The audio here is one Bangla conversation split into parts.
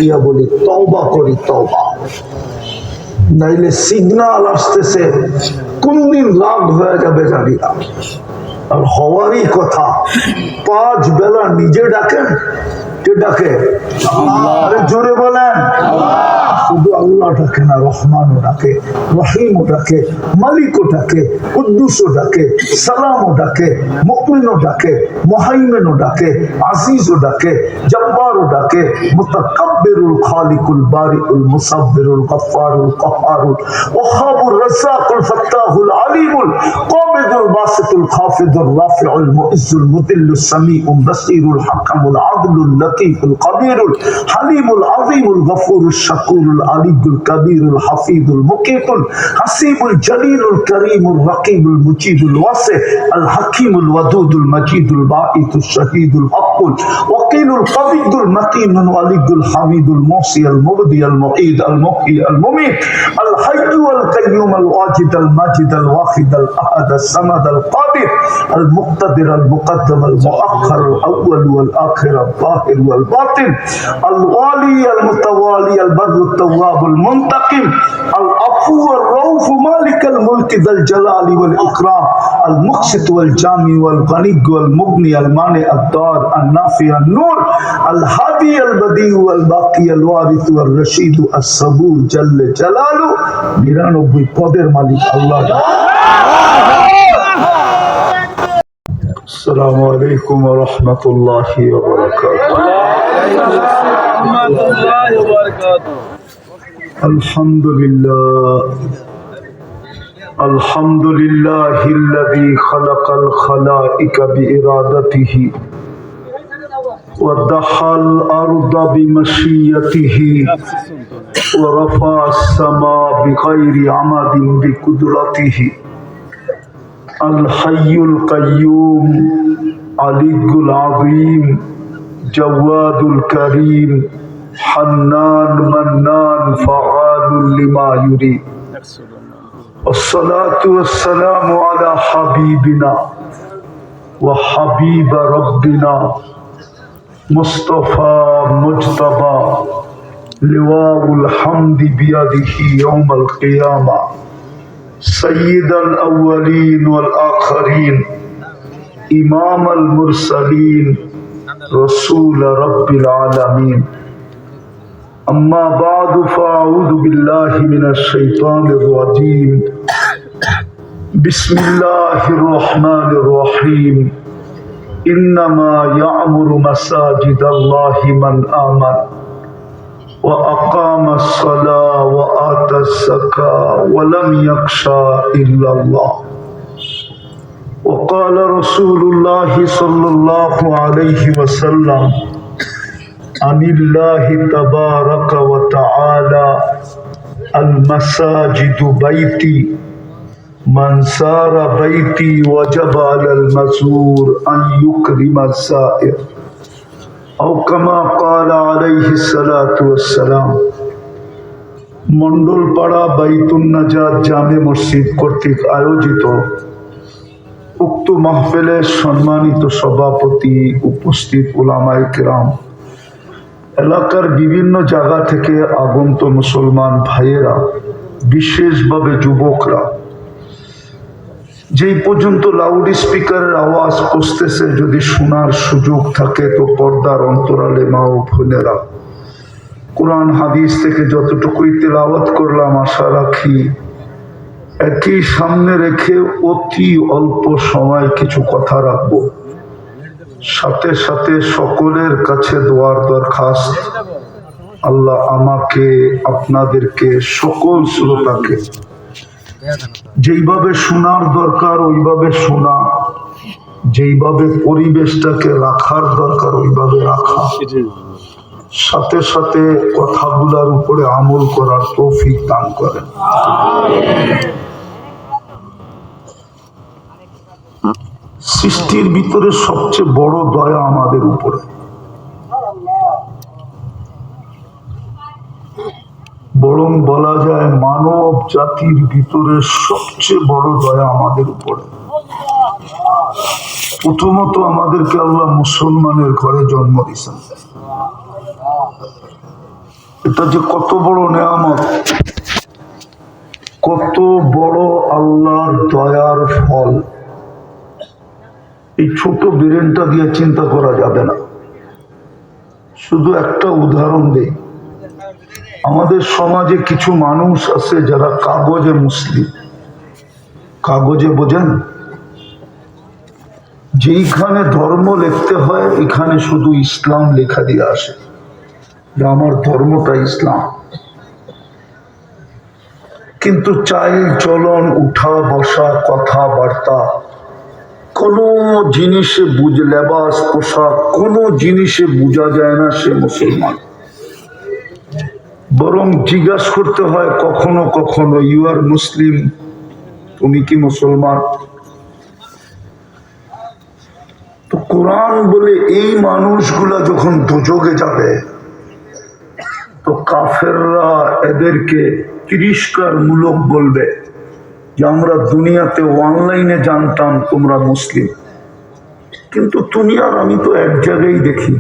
ইয়া বলি তওবা করি তওবা, নাইলে সিগনাল আসতেছে কোন দিন রাগ হয়ে যাবে জানি না। আর হওয়ারই কথা, 5 বেলা নিজে ডাকেন, কে ডাকে? আরে জোরে বলেন। শুধু আল্লাহ ডাকে না, রহমানও ডাকে, রহিমও ডাকে, মালিকও ডাকে, কুদ্দুসও ডাকে, সালামও ডাকে, মুকমিনও ডাকে, মুহাইমিনও ডাকে, আজিজও ডাকে, জব্বারও ডাকে, মুতাকাব্বিরুল খালিকুল বারিউল মুসাব্বিরুল গফফারুল কহ্হারুল ওয়াহাবুর রাজ্জাকুল ফাত্তাহুল আলিমুল কাবিদুল বাসিতুল খাফিদুর রাফিউল মুইজ্জুল মুদিল্লুস সামিউল বাসীরুল হাকামুল আদলুল লতীফুল কবীরুল হালিমুল আযীমুল গফুরুশ শাকুরুল আলিয়ুল কবীরুল হাফিজুল মুকিতুল হাসিবুল জলিলুল করিমুল রকিবুল মুজিবুল ওয়াসি আল হাকিমুল ওয়াদুদুল মজিদুল বাঈতুশ শাহীদুল হকুল ওয়াকিলুল কবিদুল মতিনুল ওয়ালিদুল হামিদুল মুহসি আল মুবদি আল মুঈদ আল মুহয়ি আল মুমীত আল হাইয়্যু আল কাইয়্যুম আল ওয়াজিদ আল মাজিদ আল ওয়াহিদ আল আহাদ আল সামাদ আল কাদির আল মুক্তাদির আল মুকদ্দম আল মুআখ্খার আল আউয়াল ওয়াল আখির আল যাহির ওয়াল বাতিন আল ওয়ালি আল মুতাওয়ালি আল বাররু التواب المنتقم العفو الرؤوف مالك الملك ذا الجلال والإكرام المقسط والجامع والغني والمغني المانع الضار النافع النور الهادي البديع والباقي الوارث والرشيد الصبور جل جلاله 99 পদের মালিক আল্লাহ। আসসালামু আলাইকুম ওয়া রাহমাতুল্লাহি ওয়া বারাকাতুহু। الحمد لله الذي خلق الخلائق بإرادته ودحى الأرض بمشيته ورفع السماء بغير عمد بقدرته الحي القيوم علي العظيم جواد الكريم حنان منان فعال لما يريد والصلاة والسلام على حبيبنا وحبيب ربنا مصطفى مجتبى لواء الحمد بيده يوم القيامة سيد الأولين والآخرين إمام المرسلين رسول رب العالمين أما بعد فأعوذ بالله من الشيطان الرجيم بسم الله الرحمن الرحيم إنما يعمر مساجد الله من آمن وأقام الصلاة وآتى الزكاة ولم يخشى إلا الله وقال رسول الله صلى الله عليه وسلم عن الله تبارك وتعالى المساجد بيتي من سار بيتي وجب على المزور أن يكرم الزائر أو كما قال عليه الصلاة والسلام। মন্ডলপাড়া বাইতুন নাজাত জামে মসজিদ কর্তৃক আয়োজিত উক্ত মাহফিলের সম্মানিত সভাপতি, উপস্থিত উলামায়ে কেরাম, এলাকার বিভিন্ন জায়গা থেকে আগত মুসলমান ভাইয়েরা, বিশেষভাবে যুবকরা, যেই পর্যন্ত লাউড স্পিকারের আওয়াজ পৌঁছতেছে, যদি শোনার সুযোগ থাকে তো পর্দার অন্তরালে মা ও বোনেরা, কোরআন হাদিস থেকে যতটুকুই তেলাওয়াত করলাম আশা রাখি একই সামনে রেখে অতি অল্প সময় কিছু কথা রাখবো। সাথে সাথে সকলের কাছে দোয়ার দরখাস্ত, আল্লাহ আমাকে, আপনাদেরকে, সকল শ্রোতাকে যেইভাবে শোনার দরকার ওইভাবে শোনা, যেইভাবে পরিবেশটাকে রাখার দরকার ওইভাবে রাখা, সাথে সাথে কথাগুলার উপরে আমল করার তৌফিক দান করেন। সৃষ্টির ভিতরে সবচেয়ে বড় দয়া আমাদের উপরে, বরং বলা যায় মানব জাতির ভিতরে সবচেয়ে বড় দয়া আমাদের উপরে। প্রথমত আমাদেরকে আল্লাহ মুসলমানের ঘরে জন্ম দিয়েছেন, এটা যে কত বড় নেয়ামত, কত বড় আল্লাহর দয়ার ফল, এই ছোট ব্রেনটা দিয়ে চিন্তা করা যাবে না। শুধু একটা উদাহরণ দেই, আমাদের সমাজে কিছু মানুষ আছে যারা কাগজে মুসলিম। কাগজে বোঝেন, যেইখানে ধর্ম লিখতে হয় এখানে শুধু ইসলাম লেখা দিয়ে আসে যে আমার ধর্মটা ইসলাম, কিন্তু চাল চলন, উঠা বসা, কথাবার্তা, কোনো জিনিসে লেবাস পোশাক, কোনো জিনিসে বোঝা যায় না সে মুসলমান। বরং জিজ্ঞাসা করতে হয় কখনো কখনো, ইউ আর মুসলিম, তুমি কি মুসলমান? তো কোরআন বলে এই মানুষগুলা যখন দুযোগে যাবে তো কাফেররা এদেরকে তিরস্কার মূলক বলবে যে আমরা দুনিয়াতে অনলাইনে জানতাম তোমরা মুসলিম, কিন্তু তুমি আর আমি তো এক জায়গায় দেখি।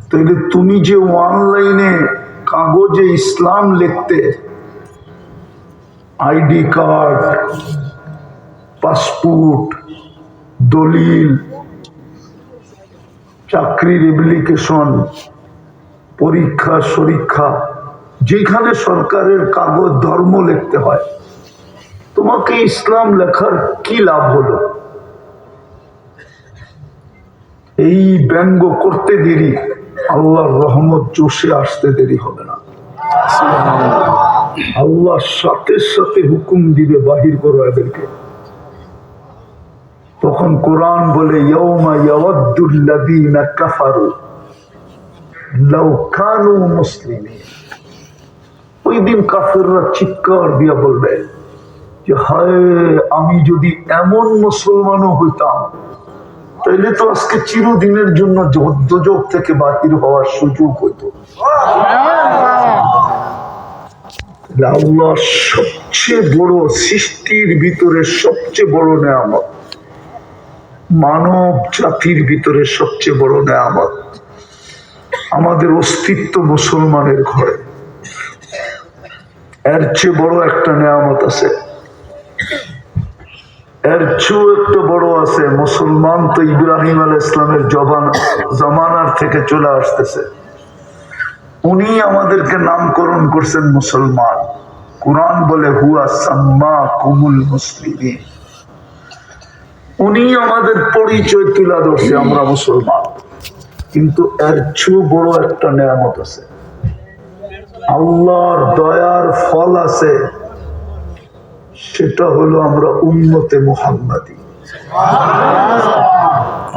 তাহলে তুমি যে অনলাইনে কাগজে ইসলাম লিখতে, আইডি কার্ড, পাসপোর্ট, দলিল, চাকরির অ্যাপ্লিকেশন, পরীক্ষা সরীক্ষা, যেখানে সরকারের কাগজ ধর্ম লিখতে হয়, তোমাকে ইসলাম লেখার কি লাভ হলো? এই ব্যঙ্গ করতে দেরি, আল্লাহর রহমত জোশে আসতে দেরি হবে না। আল্লাহ সাথে সাথে হুকুম দিবে বাহির করো এদেরকে। তখন কোরআন বলে ইয়াউমা ইয়াওয়াদ্দুল্লাযীনা কাফারু লাউ কানু মুসলিমিন। ওই দিন কাফেররা চিৎকার দিয়া বলবে যে হায়, আমি যদি এমন মুসলমানও হইতাম তাইলে তো আজকে চিরদিনের জন্য দোজখ থেকে বাহির হওয়ার সুযোগ হইত। আল্লাহ সবচেয়ে বড় সৃষ্টির ভিতরে সবচেয়ে বড় নেয়ামত, মানব জাতির ভিতরে সবচেয়ে বড় নেয়ামত আমাদের অস্তিত্ব মুসলমানের ঘরে। এর চেয়ে বড় একটা নেয়ামত আছে, এর চেয়েও একটা বড় আছে। মুসলমান তো ইব্রাহিম আলাইহিস সালামের জামানার থেকে চলে আসতেছে, উনি আমাদেরকে নামকরণ করছেন মুসলমান। কুরআন বলে হুয়া সাম্মাকুমুল মুসলিমিন, উনি আমাদের পরিচয় তুলে ধরছে আমরা মুসলমান। কিন্তু এর চেয়েও বড় একটা নেয়ামত আছে, আল্লাহর দয়ার ফল আছে, সেটা হলো আমরা উম্মতে মুহাম্মাদি।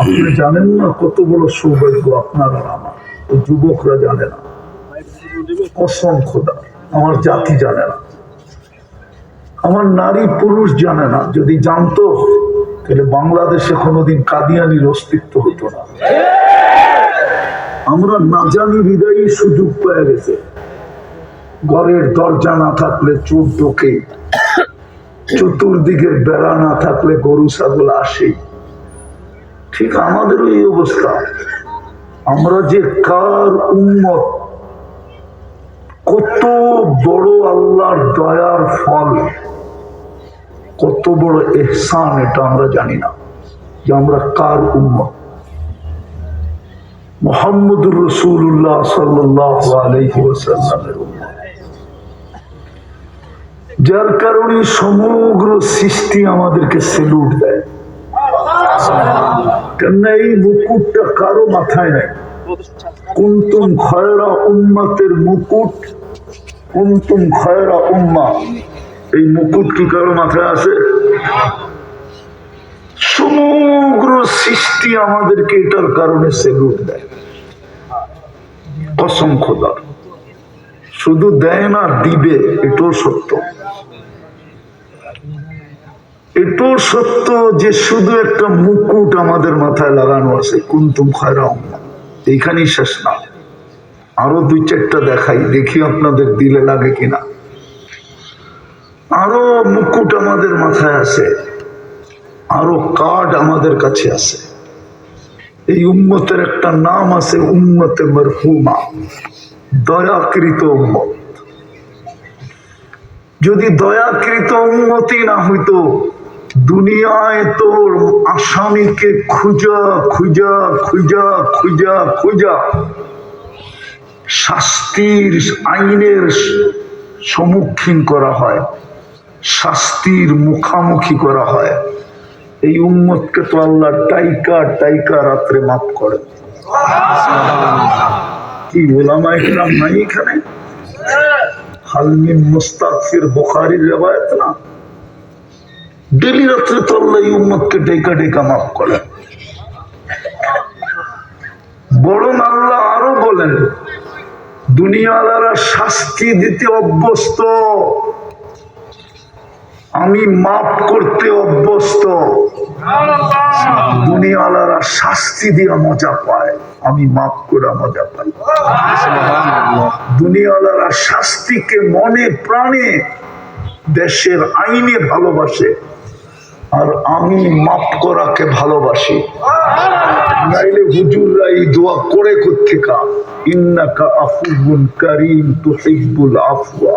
আপনি জানেন না কত বড় সৌভাগ্য আপনার আর আমার, ওই যুবকরা জানে না, কসম খোদা আমার জাতি জানে না, আমার নারী পুরুষ জানে না। যদি জানতো তাহলে বাংলাদেশে কোনোদিন কাদিয়ানির অস্তিত্ব হতো না। আমরা না জানি বিদায়ী সুযোগ পেয়ে গেছে। ঘরের দরজা না থাকলে চোর ঢোকে, চতুর্দিকে বেড়া না থাকলে গরু ছাগল আসে। ঠিক আমাদেরও এই অবস্থা। আমরা যে কার উম্মত, কত বড় আল্লাহর দয়ার ফল, কত বড় ইহসান, এটা আমরা জানি না যে আমরা কার উম্মত। মুহাম্মদুর রাসূলুল্লাহ সাল্লাল্লাহু আলাইহি ওয়াসাল্লামের উম্মত, যার কারণে সমগ্র সৃষ্টি আমাদেরকে সেলুট দেয়। কেন এই মুকুটটা কারো মাথায় নাই। কুনতুম খায়রা উম্মাতের মুকুট, কুনতুম খায়রা উম্মাহ, এই মুকুট কি কারো মাথায় আছে? সমগ্র সৃষ্টি আমাদেরকে এটার কারণে সেলুট দেয়। কসম খোদার, শুধু দেয় না, দিবে, এটাও সত্য। এটাও সত্য যে শুধু একটা মুকুট আমাদের মাথায় লাগানো আছে, কুনতুম খায়রা উম্মাহ। এইখানেই শেষ না, আরো দুই চারটা দেখাই, দেখি আপনাদের দিলে লাগে কিনা। আরো মুকুট আমাদের মাথায় আছে, আরো কার্ড আমাদের কাছে আছে। এই উম্মতের একটা নাম আছে উম্মতে মারহুমা। দয়াকৃত উম্মত। যদি দয়াকৃত উম্মতি না হইতো, দুনিয়ায় তোর আসামিকে খুঁজা খুঁজা খুঁজা খুঁজা খুঁজা শাস্তির আইনের সম্মুখীন করা হয়, শাস্তির মুখামুখি করা হয়। এই উম্মতকে তো আল্লাহ টাইকা টাইকা রাত্রে মাফ করে। কি ওলামায়ে কেরাম নাই এখানে? হালমিন মুস্তাগফির বুখারীর রিওয়ায়াত না, ডেলি রাত্রে তো আল্লাহ এই উম্মতকে টাইকা টাইকা মাফ করে। বরং আল্লাহ আরো বলেন, দুনিয়ালারা শাস্তি দিতে অভ্যস্ত, আমি মাফ করতে অভ্যস্ত। দুনিয়ালারা শাস্তি দিয়ে মজা পায়, আমি মাফ করে মজা পাই। দুনিয়ালারা শাস্তিকে মনে প্রাণে দেশের আইনে ভালোবাসে, আর আমি মাফ করাকে ভালোবাসি। নাইলে হুজুররা এই দোয়া করে কোত্থেকা, ইন্নাকা আফুবুন কারীম তুহিব্বুল আফওয়া।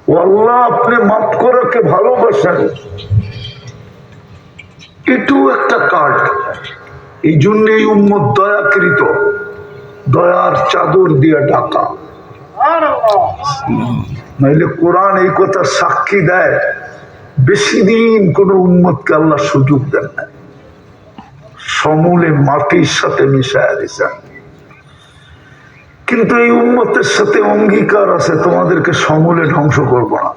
ও আল্লাহ, আপনি মাফ করাকে ভালোবাসেন। এটাও একটা কার্ড। এই জন্য এই উম্মত দয়াকৃত, দয়ার চাদর দিয়ে ঢাকা। নাইলে কোরআন এই কথা সাক্ষী দেয়, বেশি দিন কোন উম্মতকে আল্লাহ সুযোগ দেন না, সমূলে মাটির সাথে মিশায়া দিছেন। কিন্তু এই উম্মতের সাথে অঙ্গীকার আছে, তোমাদেরকে সমূলে ধ্বংস করব না,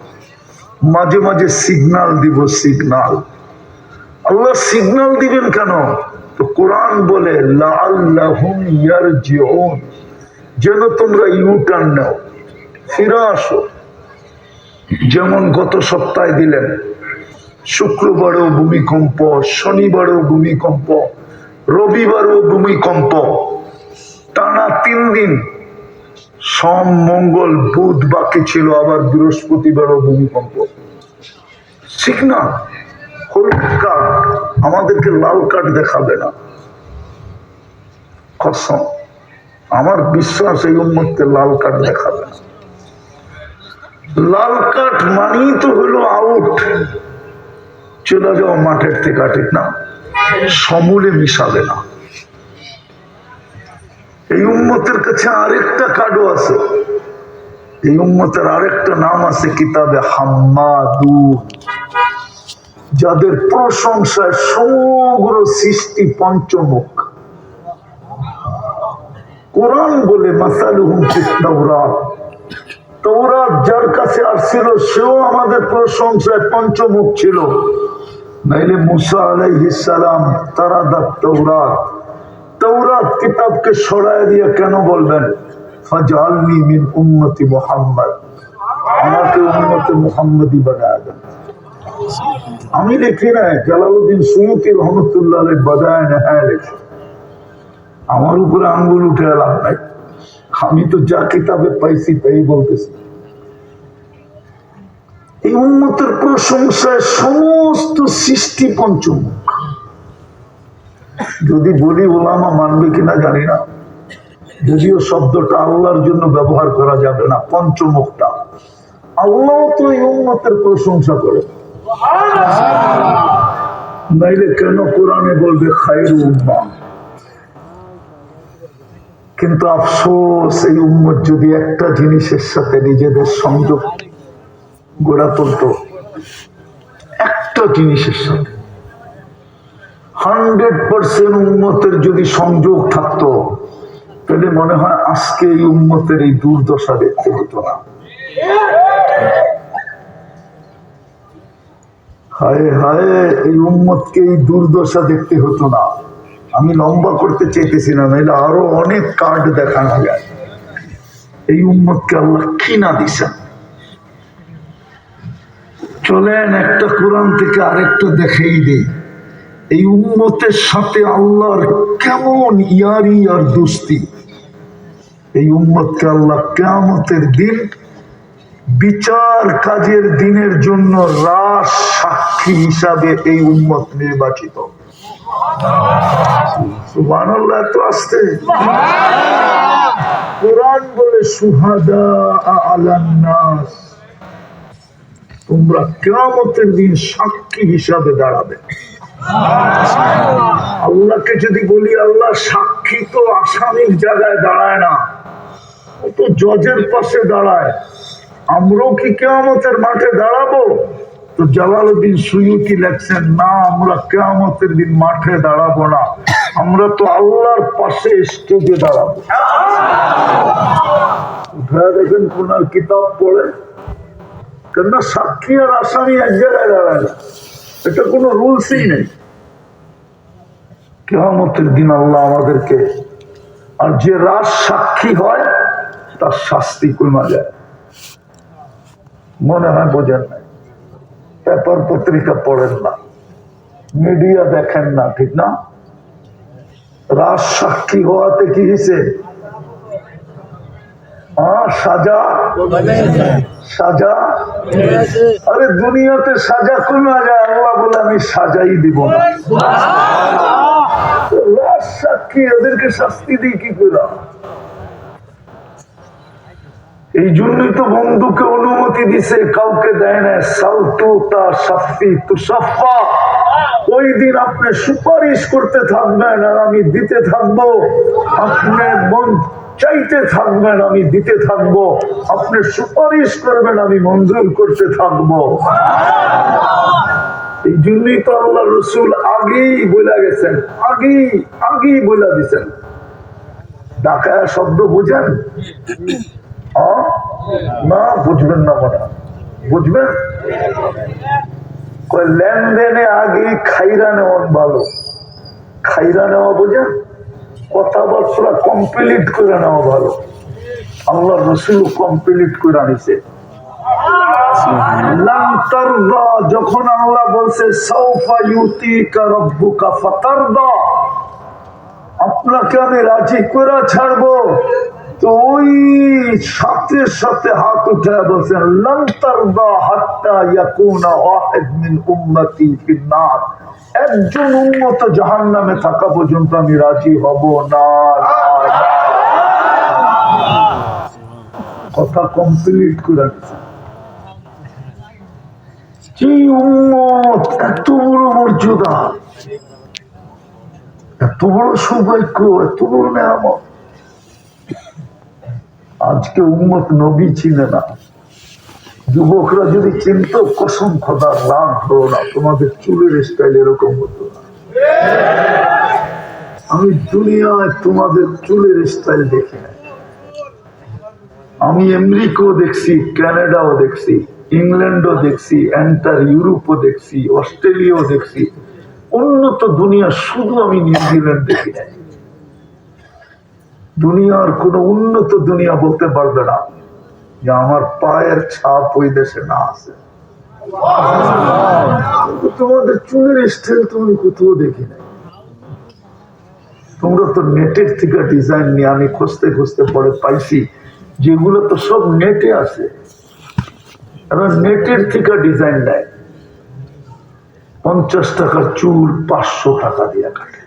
মাঝে মাঝে সিগনাল দিব। সিগনাল আল্লাহ সিগনাল দিবেন কেন? তো কোরআন বলে লাআল্লাহুম ইয়ারজিউন, যেন তোমরা ইউটার্ন নাও, ফিরে আসো। যেমন গত সপ্তাহে দিলেন, শুক্রবারেও ভূমিকম্প, শনিবারেও ভূমিকম্প, রবিবারেও ভূমিকম্প, টানা 3 দিন, সোম মঙ্গল বুধ বাকি ছিল, আবার বৃহস্পতিবারও ভূমিকম্প। সিগনাল, হলুদ কার্ড, আমাদেরকে লাল কার্ড দেখাবে না। কসম, আমার বিশ্বাস এই উম্মতকে লাল কার্ড দেখাবে না। লাল কার্ড মানেই তো হলো আউট, চলে যাও মাঠের থেকে, ঠিক না? সমূলে মিশাবে না। এই উম্মতের কাছে আরেকটা কার্ডও আছে, এই উম্মতের আরেকটা নাম আছে কিতাবে, হাম্মাদুন, যাদের প্রশংসায় সমগ্র সৃষ্টি পঞ্চমুখ। কোরআন বলে মাসালুহুম ফিত তাওরাত, তাওরাত যার কাছে আসছিল সেও আমাদের প্রশংসায় পঞ্চমুখ ছিল। নাইলে মুসা আলাইহিস সালাম তারাদাত তাওরাত, তাওরাত কিতাবকে সরায় দিয়ে কেন বলবেন ফাজআলনি মিন উম্মতি মুহাম্মদ, আমাকে উম্মতে মুহাম্মদি বানায় দেন। আমি লিখি নাই, জালালউদ্দিন সুয়ুতী রহমতুল্লাহ আলাইহি বাদায়ে নেহায়া লেখে। আমার উপরে আঙ্গুল উঠে লাভ নাই, আমি তো যা কিতাবে পাইছি তাই বলতেছি। এই উম্মতের প্রশংসায় সমস্ত সৃষ্টি পঞ্চমুখ। যদি বলি ওলামা মানবে কিনা জানি না, যদিও শব্দটা আল্লাহর জন্য ব্যবহার করা যাবে না, পঞ্চমুখটা। আল্লাহ তো এই উম্মতের প্রশংসা করে, নাইলে কেন কোরআনে বলবে খায়রু উম্মাহ? কিন্তু আফসোস, এই উম্মত যদি একটা জিনিসের সাথে নিজেদের সংযোগ গড়া তুলত, একটা জিনিসের সাথে 100% উম্মতের যদি সংযোগ থাকতো, তাহলে মনে হয় আজকে এই উম্মতের এই দুর্দশা দেখতে হতো না। হায় হায়, এই উম্মতকে এই দুর্দশা দেখতে হতো না। আমি লম্বা করতে চাইতেছি না, নাহলে আরো অনেক কার্ড দেখানো যায়। এই উম্মতকে আল্লাহ কি না দিছেন। চলেন একটা কোরআন থেকে আরেকটা দেখাই দেই, এই উম্মতের সাথে আল্লাহর কেমন ইয়ারি আর দোস্তি। এই উম্মতকে আল্লাহ কিয়ামতের দিন বিচার কাজের দিনের জন্য রাস সাক্ষী হিসাবে এই উম্মত নির্বাচিত। সুবহানাল্লাহ, তো আসতে কোরআন বলে সুহাদা আলান নাস, তোমরা কিয়ামতের দিন সাক্ষী হিসাবে দাঁড়াবে। আল্লাহকে যদি বলি আল্লাহ সাক্ষী তো আসামির জায়গায় দাঁড়ায় না, ও তো জজের পাশে দাঁড়ায়। আমরাও কি কিয়ামতের মাঠে দাঁড়াবো? তো জালালউদ্দিন সুয়ুতি লেখছেন, না, আমরা কিয়ামতের দিন মাঠে দাঁড়াবো না, আমরা তো আল্লাহর পাশে স্টেজে দাঁড়াবো। উঠায় দেখেন কোনার কিতাব পড়ে, কেননা সাক্ষী আর আসামি এক জায়গায় দাঁড়ায় না, এটা কোনো রুলসই নেই। কিয়ামতের দিন আল্লাহ আমাদেরকে, আর যে রাজ সাক্ষী হয় তার শাস্তি কমা যায়। মনে হয় বোঝেন নাই, পেপার পত্রিকা পড়েন না, মিডিয়া দেখেন না, ঠিক না? রাজ সাক্ষী হওয়াতে কি হয়েছে? সাজা, সাজা। আরে দুনিয়াতে সাজা কমা যায়, আল্লাহ বলে আমি সাজাই দিব না। রাজ সাক্ষী এদেরকে শাস্তি দিই কি করে? এই জন্যই তো বন্ধুকে অনুমতি দিছে, কাউকে দেয় না। ওই দিন আপনি সুপারিশ করতে থাকবেন আর আমি দিতে থাকবো, আপনি মন চাইতে থাকবেন আমি দিতে থাকবো, আপনি সুপারিশ করবেন আমি মঞ্জুর করতে থাকবো। এই জন্যই তো আল্লাহ রসুল আগেই বলে গেছেন, আগেই বলে দিচ্ছেন। ডাকায়া শব্দ বুঝেন? না, বুঝবেন না, মনে বুঝবেন। লেনদেনে আগে খাইরা নেওয়া ভালো। খাইরা নেওয়া বোঝেন? কথাবার্তা কমপ্লিট করে নেওয়া ভালো। আল্লাহ রসুল কমপ্লিট করে আনিছে। যখন আল্লাহ বলছে সাউফা ইউতিকা রাব্বুকা ফাতারদা, আপনাকে আমি রাজি করে ছাড়বো, তো ওই সাথে সাথে হাত উঠে বলছেন লান তারদা হাত্তা ইয়াকুনা ওয়াহিদ মিন উম্মতি ফিন নার, একজন উম্মত জাহান্নামে থাকা পর্যন্ত আমি রাজি হব না। কথা কমপ্লিট করে দিয়েছেন। যে উম্মত এত বড় মর্যাদা, এত বড় সৌভাগ্য, এত বড় নেয়ামত, আজকে উম্মত নবী চিনে না। যুবকরা যদি চিনত, কসম খোদার রাগ হলো না, তোমাদের চুলের স্টাইল এরকম হতো না। আমি দুনিয়ায় তোমাদের চুলের স্টাইল দেখি না। আমি আমেরিকাও দেখছি, কানাডাও দেখছি, ইংল্যান্ডও দেখছি, এন্টার ইউরোপও দেখছি, অস্ট্রেলিয়াও দেখছি, উন্নত দুনিয়া শুধু আমি নিউজিল্যান্ড দেখি নাই। দুনিয়ার কোন উন্নত দুনিয়া বলতে পারবে না যে আমার পায়ের ছাপ ওই দেশে না আছে। তোমাদের চুলের স্টাইল তো আমি কোথাও দেখি নাই। তোমরা তো নেটের থেকে ডিজাইন নিয়ে, আমি খুঁজতে খুঁজতে পরে পাইছি যেগুলো তো সব নেটে আছে। এবার নেটের থেকে ডিজাইন দেয়, 50 টাকার চুল 500 টাকা দিয়ে কাটে।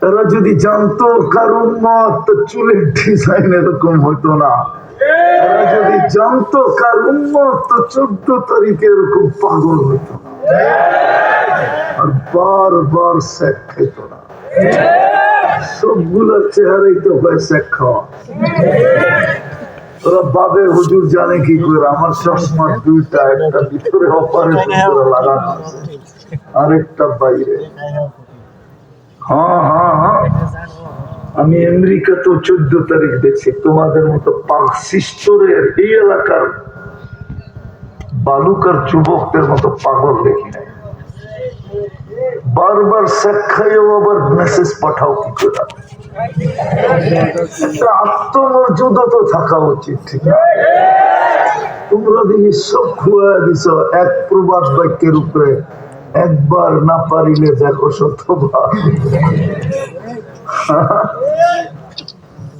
এরা যদি জানতো কারণ মত চুলের ডিজাইন এরকম হতো না। এরা যদি জানতো কারণ মত 14 তারিখে এরকম পাগল হতো না, আর বারবার শেখ খেত না। সবগুলোর চেহারাই তো হয় শেখ খাওয়া। ওরা বাবে হুজুর জানে কি করে আমার চশমার দুইটা, একটা ভিতরে অপারেশন করে লাগানো আছে, আরেকটা বাইরে। হ্যাঁ, আমি আমেরিকা তো 14 তারিখ দেখছি। তোমাদের মতো পাকিস্তানের এই এলাকার বালুকার যুবকদের মতো পাগল দেখি নাই। বারবার শেখাইও আবার মেসেজ পাঠাও কি করে? একটা আত্মমর্যাদা তো থাকা উচিত, ঠিক না? তোমরা দেখি সব খুয়া দিছ এক প্রবাদ বাক্যের উপরে, একবার না পারিলে দেখো শতবার।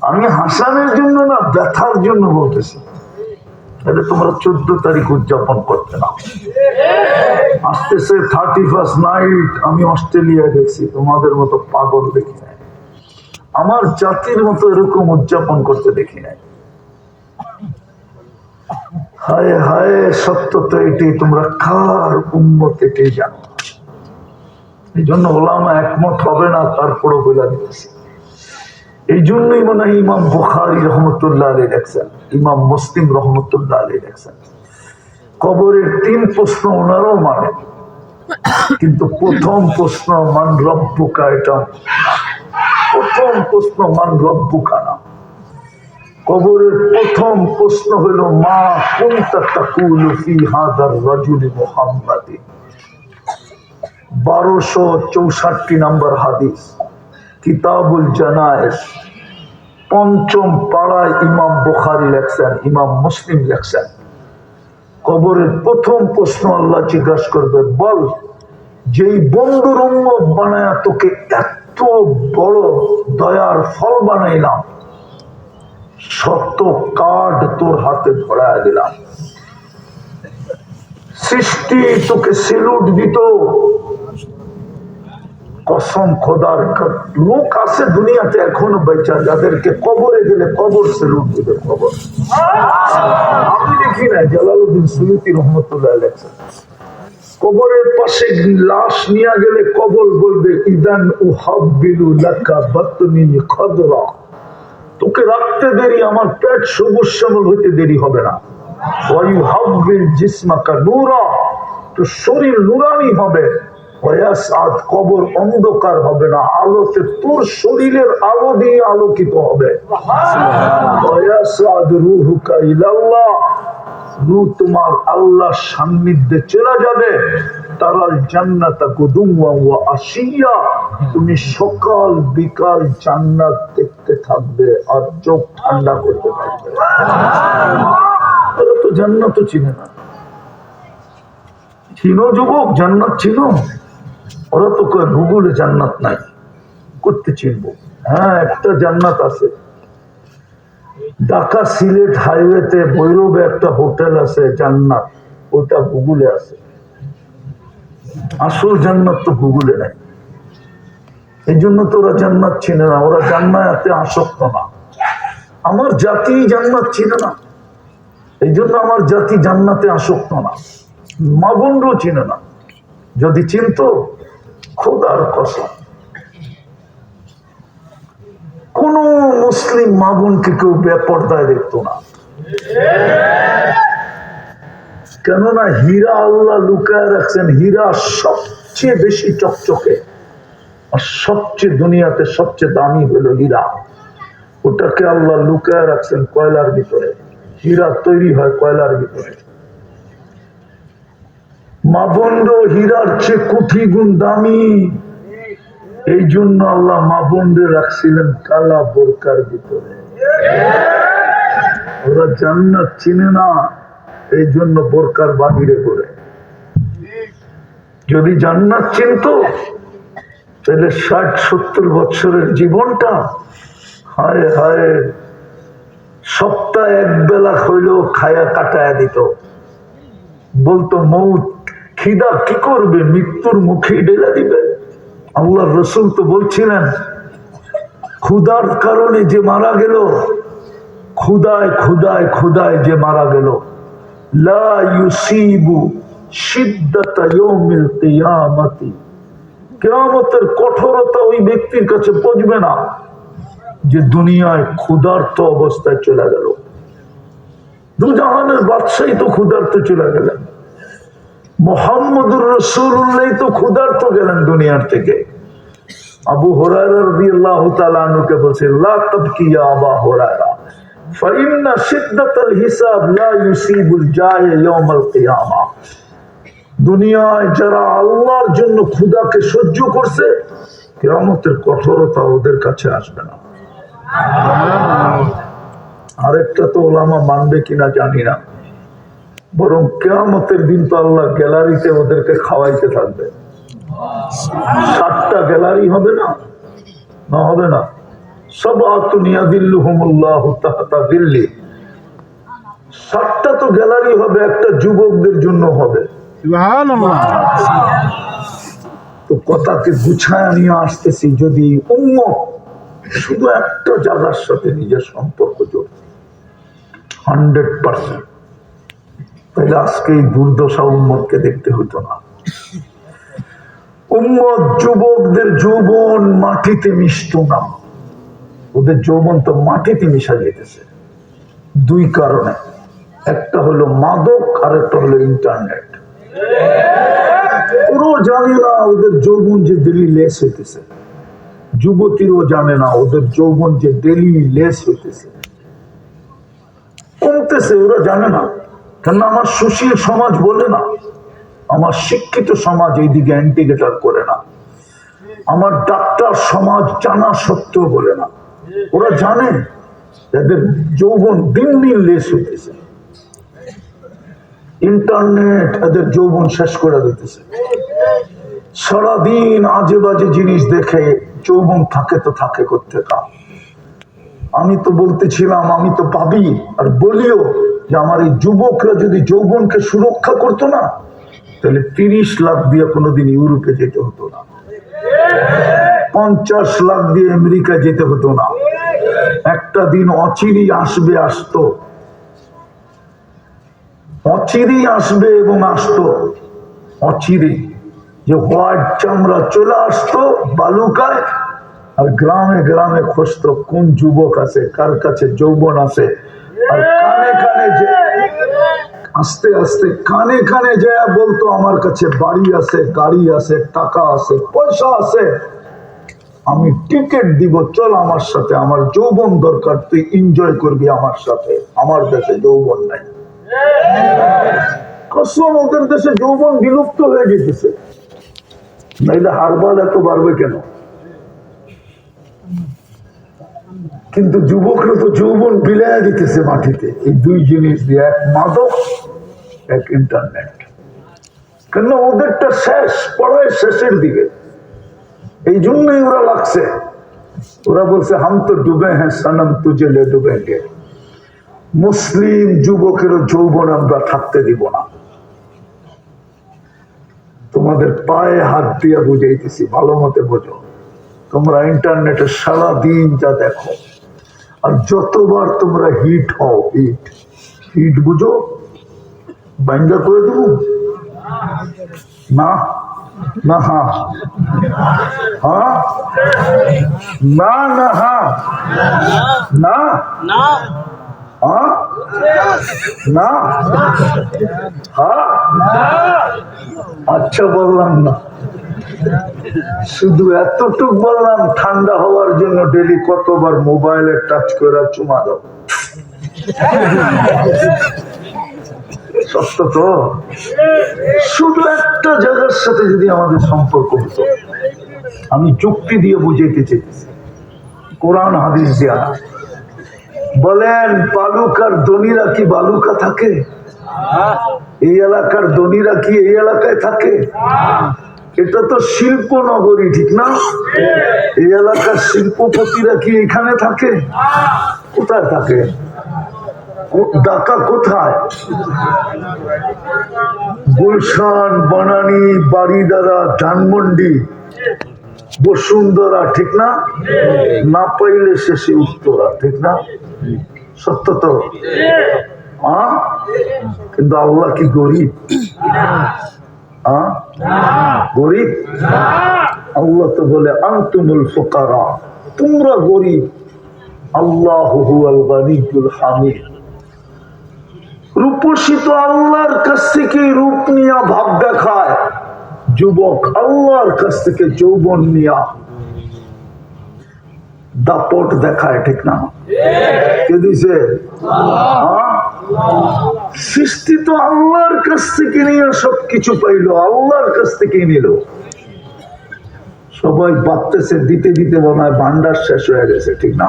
আমি হাসানের জন্য না, ব্যথার জন্য বলতেছি। তাহলে তোমরা 14 তারিখ উদযাপন করতে না। আসতেছে 31st নাইট, আমি অস্ট্রেলিয়ায় দেখছি, তোমাদের মতো পাগল দেখি নাই। আমার জাতির মতো এরকম উদযাপন করতে দেখি নাই। হায় হায়, সত্য তো এটি, তোমরা কার উম্মত এটি জানো। এই জন্য ওলামা একমত হবে না, তারপরও বলে দিতেছি। এই জন্যই মনে হয় ইমাম বুখারী রহমতুল্লাহ আলাইহি লেখছেন, ইমাম মুসলিম রহমতুল্লাহ আলাইহি লেখছেন, কবরের 3 প্রশ্ন ওনারাও মানে, কিন্তু প্রথম প্রশ্ন মান রব্বুকা, এটা প্রথম প্রশ্ন মান রব্বুকা না। কবরের প্রথম প্রশ্ন হলো মা কুনতা তাকুলু ফি হাযার রাজুল মুহাম্মাদি। 1264 নম্বর হাদিস, কিতাবুল জানায়েজ, 5ম পাড়ায় ইমাম বুখারী লেখছেন, ইমাম মুসলিম লেখছেন। কবরের প্রথম প্রশ্ন আল্লাহ জিজ্ঞাসা করবে, বল যেই বন্ধুর উম্মত বানায়া তোকে এত বড় দয়ার ফল বানাইলাম, সত্য কার্ড তোর হাতে ধরায় দিলাম, সৃষ্টি তোকে সেলুট দিত, কসম খোদার, লোক আছে দুনিয়াতে এখনো বেঁচে যাদেরকে কবরে গেলে কবর সেলুট দিবে। কবর আমি দেখি না, জালালউদ্দিন সুয়ুতী রহমতুল্লাহ লেখছেন, কবরের পাশে লাশ নিয়ে গেলে কবর বলবে ইদান উহাব্বিলু লাকা বাতনি খদরা, তোকে রাখতে দেরি, আমার পেট সবুজ শ্যামল হইতে দেরি হবে না। ওয়ায়ুহাব্বিল জিসমাকা নূরা, তো শরীর নুরানি হবে। ওয়ায়াসআদ, কবর অন্ধকার হবে না, আলোতে তোর শরীরের আলো দিয়ে আলোকিত হবে। ওয়ায়াসআদ রূহুকা ইলাল্লাহ, রূহ তোমার আল্লাহর সান্নিধ্যে চলে যাবে। তারাল জান্নাতা গুদুওয়া ওয়া আশিয়া, তুমি সকাল বিকাল জান্নাত দেখতে থাকবে আর চোখ ঠান্ডা করতে থাকবে। ওরা তো জান্নাতও চিনে না। চিনো যুবক, জান্নাত চিনো? ওরা তো গুগলে জান্নাত নাই, করতে চিনবো? হ্যাঁ, একটা জান্নাত আছে, ঢাকা সিলেট হাইওয়েতে ভৈরবে একটা হোটেল আছে জান্নাত, ওটা গুগলে আছে। আসল জান্নাত তো গুগলে নাই। এই জন্য তো ওরা জান্নাত চিনে না, ওরা জান্নাতে আসক্ত না। আমার জাতি জান্নাত চিনে না, এই জন্য আমার জাতি জান্নাতে আসক্ত না। মা বোনরাও চিনে না, যদি চিনতো খোদার কসম কোন মুসলিম মা বোনকে কেউ বেপরদায় দেখতো না। কেননা হীরা আল্লাহ লুকায় রাখছেন, হীরা সবচেয়ে বেশি চকচকে, আর সবচেয়ে দুনিয়াতে সবচেয়ে দামি হলো হীরা। ওটাকে আল্লাহ লুকায় রাখছেন কয়লার ভিতরে। হীরা তৈরি হয় কয়লার ভিতরে। মা বোনরাও হীরার চেয়ে কোটি গুণ দামি, এই জন্য আল্লাহ মা বোনরে রাখছিলেন কালা বোরকার ভিতরে। ওরা জান্নাত চিনে না, এই জন্য বোরকার বাহিরে করে। যদি জান্নাত চিনতো তাহলে 60-70 বছরের জীবনটা, হায় হায়, সপ্তাহে এক বেলা হইলেও খায়া কাটায়া দিত। বলতো মৌত খিদা কি করবে, মৃত্যুর মুখে ঢেলে দিবে। আল্লাহ রসুল তো বলছিলেন, ক্ষুধার কারণে যে মারা গেল, ক্ষুধায় ক্ষুধায় ক্ষুধায় যে মারা গেল, লা ইউসিবু শিদ্দাতা ইয়াউমিল কিয়ামতি, কিয়ামতের কঠোরতা ওই ব্যক্তির কাছে পৌঁছবে না যে দুনিয়ায় ক্ষুধার্ত অবস্থায় চলে গেল। দুজাহানের বাদশাহী তো ক্ষুধার্ত চলে গেলেন, মুহাম্মদুর রাসূলুল্লাহ তো ক্ষুধার্ত গেলেন দুনিয়ার থেকে। আবু হুরায়রা রাদিয়াল্লাহু তাআলা আনহুকে বলছে, লা তাবকি ইয়া আবা হুরায়রা, ফাইন্না শিদ্দাতাল হিসাব লা ইউসিবুল জায় ইয়াউমাল কিয়ামা। দুনিয়ায় যারা আল্লাহর জন্য ক্ষুধাকে সহ্য করছে, কিয়ামতের কঠোরতা ওদের কাছে আসবে না। আরেকটা তো ওলামা মানবে কিনা জানি না, বরং কিয়ামতের দিন তো আল্লাহ গ্যালারিতে ওদেরকে খাওয়াইতে থাকবে। 7টা গ্যালারি হবে না? না হবে না? সাবআতুন ইয়াযিল্লুহুমুল্লাহু তাহতা যিল্লি, 7টা তো গ্যালারি হবে, একটা যুবকদের জন্য হবে। সুবহানাল্লাহ। তো কথাকে গুছায় নিয়ে আসতেছি, যদি উম্মত শুধু একটা জায়গার সাথে নিজের সম্পর্ক জড়ছে 100%। তাহলে আজকে এই দুর্দশা উম্মতকে দেখতে হতো না। উম্মত যুবকদের যৌবন মাটিতে মিশত না, ওদের যৌবন তো মাটিতে মিশা যেতেছে দুই কারণে। একটা হলো মাদক, আর একটা হলো ইন্টারনেট। ওরাও জানে না ওদের যৌবন যে ডেলি লেস হইতেছে, যুবতীরও জানে না ওদের যৌবন যে ডেলি লেস হইতেছে, কমতেছে, ওরা জানে না। কেন আমার সুশীল সমাজ বলে না, আমার শিক্ষিত সমাজ এইদিকে ইন্টিগ্রেট করে না, আমার ডাক্তার সমাজ জানা সত্ত্বেও বলে না। ওরা জানে এদের যৌবন দিন দিন লেস হইতেছে, ইন্টারনেট এদের যৌবন শেষ করে দিতেছে। সারাদিন আজে বাজে জিনিস দেখে যৌবন থাকে তো থাকে কোত্থেকা। আমি তো বলতেছিলাম, আমি তো ভাবি আর বলিও যে আমার এই যুবকরা যদি যৌবনকে সুরক্ষা করতো না, তাহলে 30 লাখ দিয়ে কোনোদিন ইউরোপে যেতে হতো না, 50 লাখ দিয়ে আমেরিকা যেতে হতো না। একটা দিন অচিরেই আসবে, আসতো, অচিরেই আসবে এবং আসতো অচিরেই, যে হোয়াইট চামড়া চলে আসতো বালুকায়, আর গ্রামে গ্রামে খুঁজতো কোন যুবক আছে, কার কাছে যৌবন আছে, আর কানে কানে যে আস্তে আস্তে কানে কানে যায় বলতো আমার কাছে বাড়ি আছে, গাড়ি আছে, টাকা আছে, পয়সা আছে, আমি টিকিট দিব, চল আমার সাথে, আমার যৌবন দরকার, তুই এনজয় করবি আমার সাথে, আমার দেশে যৌবন নাই। কসম, ওদের দেশে যৌবন বিলুপ্ত হয়ে যেতেছে, নাইলে হারবাল এত বাড়বে কেন? কিন্তু যুবকরা তো যৌবন বিলাইয়া দিতেছে মাটিতে এই দুই জিনিস দিয়ে, এক মাদক, এক ইন্টারনেট। কেন ওদেরটা শেষ, পড়ায় শেষের দিকে, এই জন্যই ওরা লাগছে। ওরা বলছে হাম তো ডুবে হ্যাঁ সনম তুঝে লে ডুবেঙ্গে। মুসলিম যুবকেরও যৌবন আমরা থাকতে দিব না। তোমাদের পায়ে হাত দিয়ে বুঝাইতেছি, ভালো মতে বোঝো। তোমরা ইন্টারনেটে সারাদিন যা দেখো, আর যতবার তোমরা হিট হও, হিট হিট বুঝো, বাঙ্গা করে দেব না, না হা হ্যাঁ, না না হা না না হ্যাঁ না হ্যাঁ, আচ্ছা বললাম না, শুধু এতটুক বললাম, ঠান্ডা হওয়ার জন্য ডেলি কতবার মোবাইলে টাচ করে চুমা দাও। সত্য তো, শুধু একটা জায়গার সাথে যদি আমাদের সম্পর্ক হতো, আমি যুক্তি দিয়ে বুঝাইতে চেয়েছি, কোরআন হাদিস দিয়া। বলেন বালুকার ধনীরা কি বালুকা থাকে? এই এলাকার ধনীরা কি এই এলাকায় থাকে? এটা তো শিল্প নগরী, ঠিক না? এই এলাকার শিল্পপতিরা কি এখানে থাকে? কোথায় থাকে? ঢাকা কোথায়? গুলশান, বনানী, বাড়িদারা, ধানমন্ডি, বসুন্ধরা, ঠিক না? না পাইলে শেষে উত্তরা, ঠিক না? সত্য তো? কিন্তু আল্লাহ কি গরিব? গরিব? আল্লাহ তো বলে আনতুমুল ফুকারা, তোমরা গরিব, আল্লাহু হুয়াল গানিয়ুল হামিদ। রূপসী তো আল্লাহর কাছ থেকে রূপ নিয়া ভাব দেখায়, যুবক আল্লাহর কাছ থেকে যৌবন নিয়া দাপট দেখায়, ঠিক না? কে দিছে? সৃষ্টি তো আল্লাহর কাছ থেকে নিয়ে সবকিছু পাইলো, আল্লাহর কাছ থেকে নিল। সবাই ভাবতেছে দিতে দিতে মনে হয় ভান্ডার শেষ হয়ে গেছে, ঠিক না?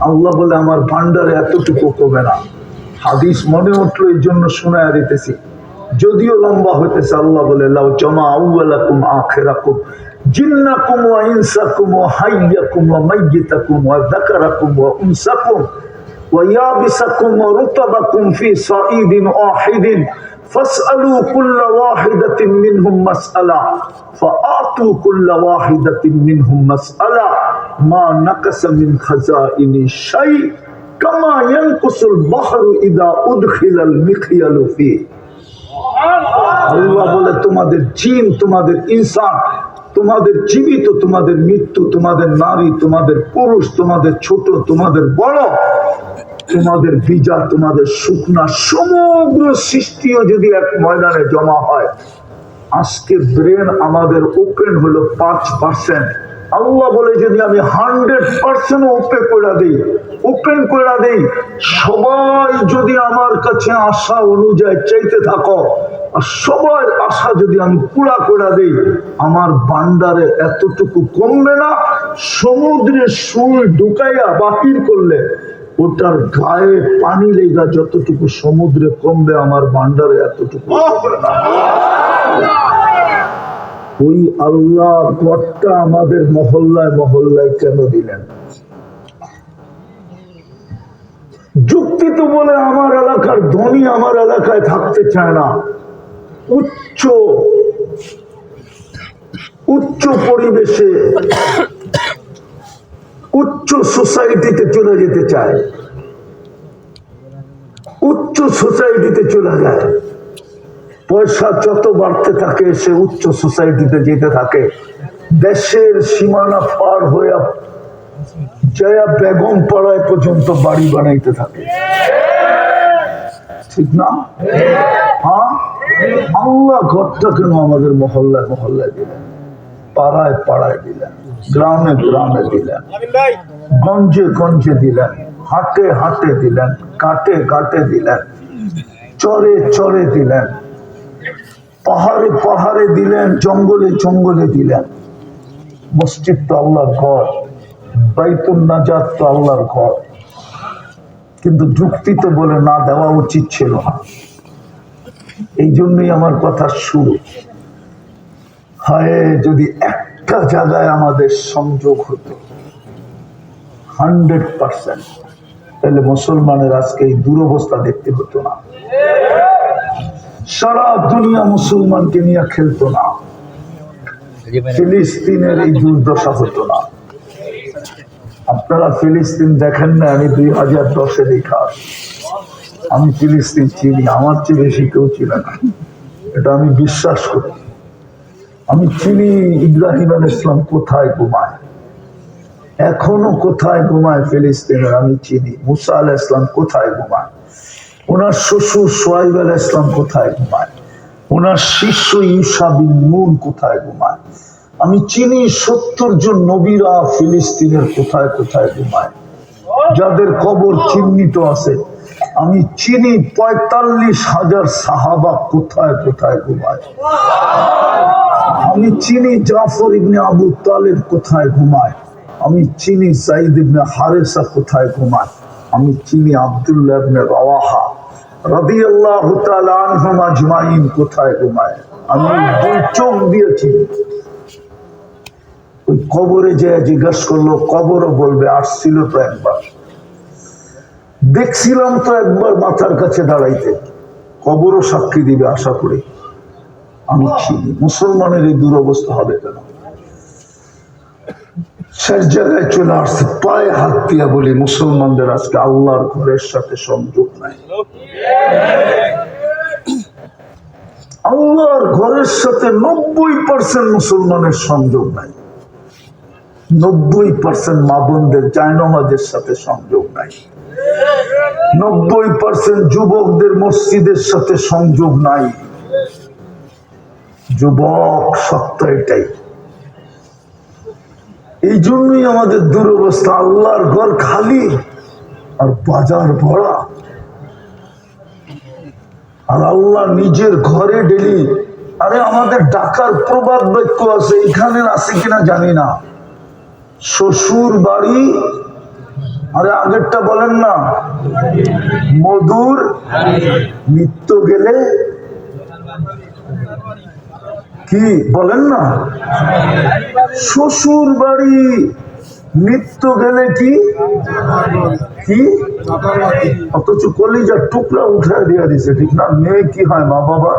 আল্লাহ বলে আমার ভান্ডারে এতটুকু কমে না। হাদিস মনে উঠলো, এই জন্য শোনায় দিতেছি, যদিও লম্বা হইতেছে। আল্লাহ বলে লাউ জামা আউয়ালাকুম আখিরাকুম জিন্নাকুম ওয়া ইনসাকুম ওয়া হাইয়াকুম ওয়া মাইয়িতাকুম ওয়া যাকারাকুম ওয়া উনসাকুম ওয়া ইয়াবিসাকুম ওয়া রুতাবাকুম ফি সাঈদিন ওয়াহিদিন ফাসআলু কুল্লা ওয়াহিদাতিন মিনহুম মাসআলা ফাআতু কুল্লা ওয়াহিদাতিন মিনহুম মাসআলা মা নাকাসা মিন খাজাইনি শাই কামা ইয়ানকুসুল বাহরু ইদা উদখিলাল মিখয়ালু ফি। আল্লাহ বলে তোমাদের জিন, তোমাদের ইনসান, তোমাদের জীবিত, তোমাদের মৃত্যু, তোমাদের নারী, তোমাদের পুরুষ, তোমাদের ছোট, তোমাদের বড়, তোমাদের বীজা, তোমাদের শুকনা, সমগ্র সৃষ্টিও যদি এক ময়দানে জমা হয়, আজকে ব্রেন আমাদের ওপেন হলো 5%। আল্লাহ বলে যদি আমি 100% ওপেন করে দিই, সবাই যদি আমার কাছে আশা অনুযায়ী চাইতে থাকো, আর সবার আশা যদি আমি পুরা করে দিই, আমার বান্দারে এতটুকু কমবে না। সমুদ্রে সুই ঢুকাইয়া বাহির করলে ওটার গায়ে পানি লেগা যতটুকু সমুদ্রে কমবে, আমার বান্দারে এতটুকু কমবে না। ওই আল্লাহ ঘরটা আমাদের মহল্লায় মহল্লায় কেন দিলেন? যুক্তি তো বলে আমার এলাকার ধনী আমার এলাকায় থাকতে চায় না, উচ্চ পরিবেশে উচ্চ সোসাইটিতে চলে যেতে চায়, উচ্চ সোসাইটিতে চলে যায়। পয়সা যত বাড়তে থাকে সে উচ্চ সোসাইটিতে যেতে থাকে। দেশের সীমানা পার হয়ে জয়া বেগম পাড়ায় পর্যন্ত বাড়ি বানাইতে থাকে, ঠিক না? হ্যাঁ, আল্লাহ ঘরটা কেন আমাদের মহল্লায় মহল্লায় দিলেন, পাড়ায় পাড়ায় দিলেন, গ্রামে গ্রামে দিলেন, গঞ্জে গঞ্জে দিলেন, হাটে হাটে দিলেন, কাটে কাটে দিলেন, চরে চরে দিলেন, পাহাড়ে পাহাড়ে দিলেন, জঙ্গলে জঙ্গলে দিলেন। মসজিদ তো আল্লাহর ঘর, বাইতুল নাজাত তো আল্লাহর ঘর, কিন্তু যুক্তি তো বলে না দেওয়া উচিত ছিল না। এই জন্যই আমার কথা শুরু। হায়, যদি একটা জায়গায় আমাদের সংযোগ হতো 100%, তাহলে মুসলমানের আজকে এই দুরবস্থা দেখতে হতো না। সারা দুনিয়া মুসলমানকে নিয়ে খেলতো না, ফিলিস্তিনের এই দুর্দশা হতো না। আপনারা ফিলিস্তিন দেখেন না? আমি 2010-এ দেখা, আমি ফিলিস্তিন চিনি, আমার চেয়ে বেশি কেউ ছিল না, এটা আমি বিশ্বাস করি। আমি চিনি ইব্রাহিম আলাইহিস সালাম কোথায় ঘুমায়, এখনো কোথায় ঘুমায় ফিলিস্তিনের আমি চিনি। মুসা আলাইহিস সালাম কোথায় ঘুমায়, ওনার শ্বশুর সোহাইব আলাইহিস সালাম কোথায় ঘুমায়, ওনার শিষ্য ঈসা বিন নূন কোথায় ঘুমায়। আমি চিনি 70 জন নবীরা ফিলিস্তিনের কোথায় কোথায় ঘুমায়, যাদের কবর চিহ্নিত আছে। আমি চিনি 45,000 সাহাবা কোথায় কোথায় ঘুমায়। আমি চিনি জাফর ইবনে আবু তালেব কোথায় ঘুমায়। আমি চিনি সাইদ ইবনে হারেসা কোথায় ঘুমায়। আমি চিনি আব্দুল্লাহ ইবনে রাওয়াহা রাদিয়াল্লাহু তাআলা আনহুম আজমাইন কোথায় ঘুমায়। আমি দুই চোখ দিয়ে চিনি। ওই কবরে যে জিজ্ঞাসা করলো, কবরও বলবে আসছিল তো একবার, দেখছিলাম তো একবার মাথার কাছে দাঁড়াইতে, কবরও সাক্ষী দিবে আশা করি। আমি চিনি। মুসলমানের এই দুরবস্থা হবে কেন? শেষ জায়গায় চলে আসছে। পায়ে হাত দিয়া বলি, মুসলমানদের আজকে আল্লাহর ঘরের সাথে সংযোগ নাই। আল্লাহর ঘরের সাথে 90% মুসলমানের সংযোগ নাই। 90% মা বোনদের জায়নামাজের সাথে সংযোগ নাই। 90% যুবকদের মসজিদের সাথে সংযোগ নাই। যুবক সত্য এটাই। এই জন্যই আমাদের দুরবস্থা। আল্লাহর ঘর খালি আর বাজার ভরা। আর আল্লাহ নিজের ঘরে ডেলি। আরে আমাদের ঢাকার প্রবাদ বাক্য আছে, এখানে আছে কিনা জানি না, শ্বশুর বাড়ি, আরে আগেরটা বলেন না, মধুর নিত্য গেলে কি বলেন না, শ্বশুর বাড়ি নিত্য গেলে কি কি, অথচ কলিজার টুকরা উঠায় দিয়ে দিছে, ঠিক না? মেয়ে কি হয় মা বাবা,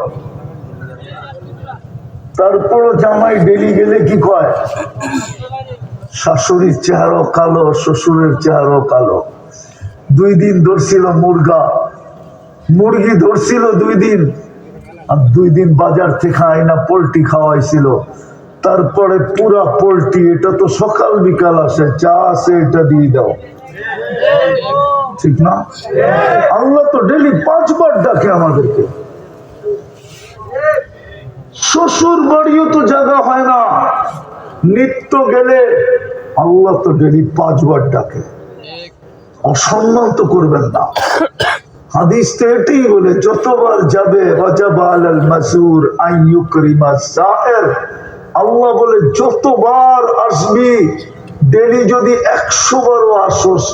তারপরও জামাই ডেলি গেলে কি কয়, শাশুড়ির চেহারা কালো, শ্বশুরের চেহারা কালো। 2 দিন ধরছিল মুরগি ধরছিল 2 দিন, আর 2 দিন বাজার থেকে আইনা পোল্ট্রি খাওয়াইছিল। তারপরে পুরা পোল্ট্রি, এটা তো সকাল বিকাল আসে, চা আছে এটা দিয়ে দাও, ঠিক না? আল্লাহ তো ডেলি 5 বার ডাকে আমাদেরকে। শ্বশুর বাড়িও তো জায়গা হয় না, নিত্য গেলে আল্লাহ তো ডেলি 5 বার ডাকে। অসম্মান তো করবেন না। হাদিস তো এটাই বলে, যতবার যাবে ওয়াজাবা আলাল মাসুর আন ইউকরিমা সায়ের। আল্লাহ বলে যতবার আসবি, ডেলি যদি 100 বারও আসোস,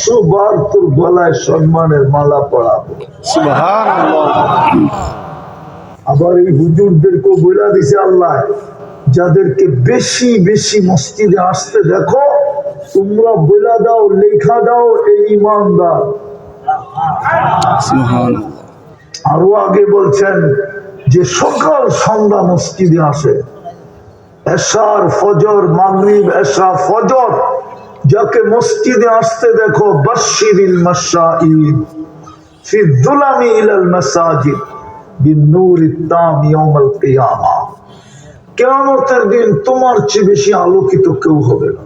100 বার তোর গলায় সম্মানের মালা পড়াবো। সুবহানাল্লাহ। আবার এই হুজুরদেরকেও বলে দিছে আল্লাহ, যাদেরকে বেশি বেশি মসজিদে আসতে দেখো, তোমরা বলে দাও, লেখা দাও এই ইমানদার। আরো আগে বলছেন যে সকাল সন্ধ্যা মসজিদে আসে, এশার ফজর, মাগরিব এশা ফজর, যাকে মসজিদে আসতে দেখো, বাশশিরিল মাশাঈদ ফি যুলামি ইলাল মাসাজিদ বিন-নূরিত তাম ইয়াউমাল কিয়ামা। কিয়ামতের দিন তোমার চেয়ে বেশি আলোকিত কেউ হবে না।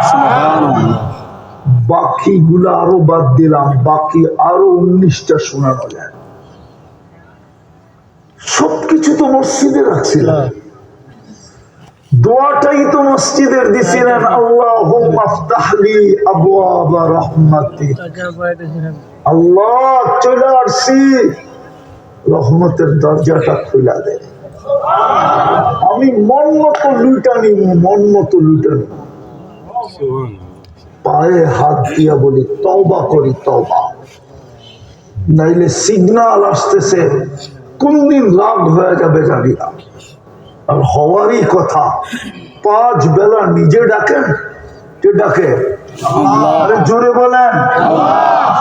সুবহানাল্লাহ। বাকিগুলো আরো বাদ দিলাম, বাকি আরো 19টা শোনানো যায়। সবকিছু তো মসজিদে রাখছিলেন, দোয়াটাই তো মসজিদের দিছিলেন, আল্লাহুম্মা আফতাহলি আবওয়াবা রাহমাতিক। আল্লাহ চলে আসছি, রহমতের দরজাটা খুলে দে। আমি মন মতো লুটা নিব, মন মতো লুটা নিব। পায়ে হাত দিয়া বলি তওবা করি, তওবা। নাইলে সিগন্যাল আসতেছে, কোন দিন রাগ হয়ে যাবে জানি না। আর হওয়ারই কথা, 5 বেলা নিজে ডাকেন, কে ডাকে? আরে জোরে বলেন।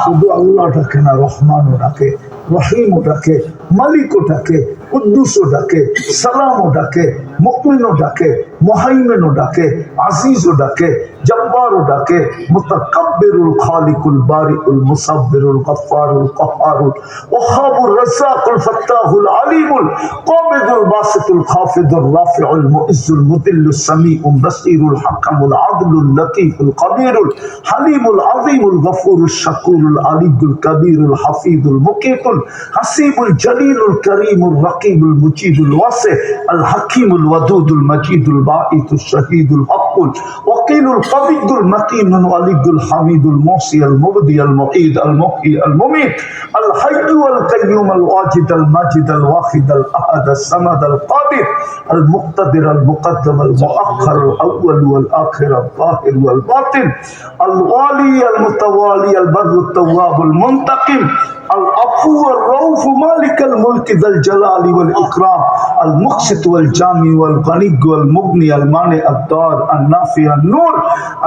শুধু আল্লাহ ডাকে না, রহমানও ডাকে, রহিমও ডাকে, মালিকও ডাকে, কুদ্দুসও ডাকে, সালামও ডাকে, মুকমিনও ডাকে, মুহাইমিনও ডাকে, আজিজও ডাকে, জব্বারও ডাকে, মুতাকাব্বিরুল খালিকুল বারিউল মুসাব্বিরুল গফফারুল কহ্হারুল ওয়াহাবুর রাজ্জাকুল ফাত্তাহুল আলিমুল কাবিদুল বাসিতুল খাফিদুর রাফিউল মুইজ্জুল মুদিল্লুস সামিউল বাসীরুল হাকামুল আদলুল লতীফুল কবীরুল হালিমুল আযীমুল গফুরুশ শাকুরুল আলিয়ুল কবীরুল হাফিজুল মুকিতুল হাসিবুল জলিলুল করিমুল রকিবুল মুজিবুল ওয়াসি আল হাকিমুল ওয়াদুদুল মজিদুল বাঈতুশ শাহীদুল হকুল ওয়াকিলুল কবিদুল মতিনুল ওয়ালিদুল হামিদুল মুসি আল মুবদি আল মুঈদ আল মুহয়ি আল মুমীত আল হাইয়্যু আল কাইয়্যুম আল ওয়াজিদ আল মাজিদ আল ওয়াহিদ আল আহাদ আল সামাদ আল কাদির আল মুক্তাদির আল মুকদ্দম আল মুআখ্খার আল আউয়াল ওয়াল আখির আল যাহির ওয়াল বাতিন আল ওয়ালি আল মুতাওয়ালি আল বাররু তাওয়াব আল মুনতাকিম العفو الرؤوف مالك الملك ذا الجلال والإكرام المقسط والجامع والغني والمغني المانع الضار النافع النور